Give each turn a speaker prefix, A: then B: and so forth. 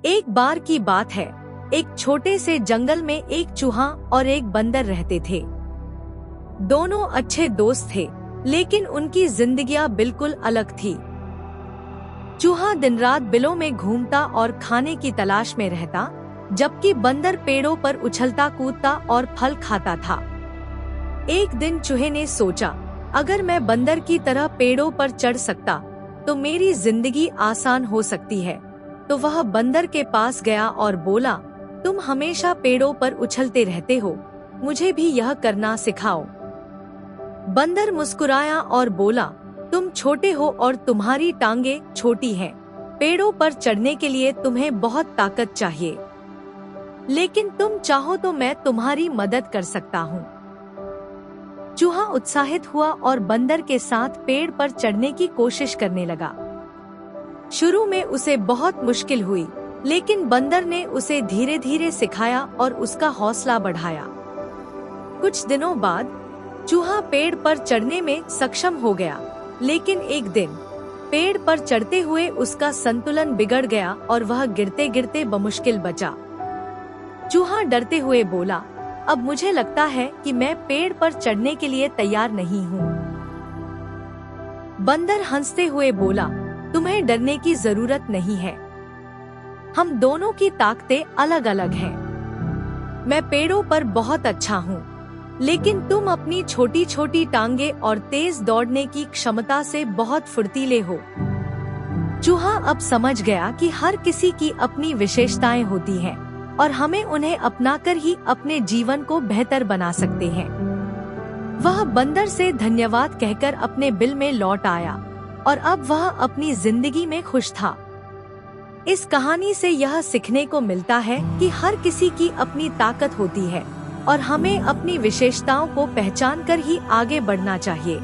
A: एक बार की बात है, एक छोटे से जंगल में एक चूहा और एक बंदर रहते थे। दोनों अच्छे दोस्त थे, लेकिन उनकी जिंदगियां बिल्कुल अलग थी। चूहा दिन रात बिलों में घूमता और खाने की तलाश में रहता, जबकि बंदर पेड़ों पर उछलता कूदता और फल खाता था। एक दिन चूहे ने सोचा, अगर मैं बंदर की तरह पेड़ों पर चढ़ सकता तो मेरी जिंदगी आसान हो सकती है। तो वह बंदर के पास गया और बोला, तुम हमेशा पेड़ों पर उछलते रहते हो, मुझे भी यह करना सिखाओ। बंदर मुस्कुराया और बोला, तुम छोटे हो और तुम्हारी टांगे छोटी हैं। पेड़ों पर चढ़ने के लिए तुम्हें बहुत ताकत चाहिए, लेकिन तुम चाहो तो मैं तुम्हारी मदद कर सकता हूँ। चूहा उत्साहित हुआ और बंदर के साथ पेड़ पर चढ़ने की कोशिश करने लगा। शुरू में उसे बहुत मुश्किल हुई, लेकिन बंदर ने उसे धीरे धीरे सिखाया और उसका हौसला बढ़ाया। कुछ दिनों बाद चूहा पेड़ पर चढ़ने में सक्षम हो गया, लेकिन एक दिन पेड़ पर चढ़ते हुए उसका संतुलन बिगड़ गया और वह गिरते गिरते बमुश्किल बचा। चूहा डरते हुए बोला, अब मुझे लगता है कि मैं पेड़ पर चढ़ने के लिए तैयार नहीं हूँ। बंदर हंसते हुए बोला, तुम्हें डरने की जरूरत नहीं है, हम दोनों की ताकतें अलग अलग हैं। मैं पेड़ों पर बहुत अच्छा हूँ, लेकिन तुम अपनी छोटी छोटी टांगे और तेज दौड़ने की क्षमता से बहुत फुर्तीले हो। चूहा अब समझ गया कि हर किसी की अपनी विशेषताएं होती हैं और हमें उन्हें अपनाकर ही अपने जीवन को बेहतर बना सकते हैं। वह बंदर से धन्यवाद कहकर अपने बिल में लौट आया और अब वह अपनी जिंदगी में खुश था। इस कहानी से यह सीखने को मिलता है कि हर किसी की अपनी ताकत होती है और हमें अपनी विशेषताओं को पहचान कर ही आगे बढ़ना चाहिए।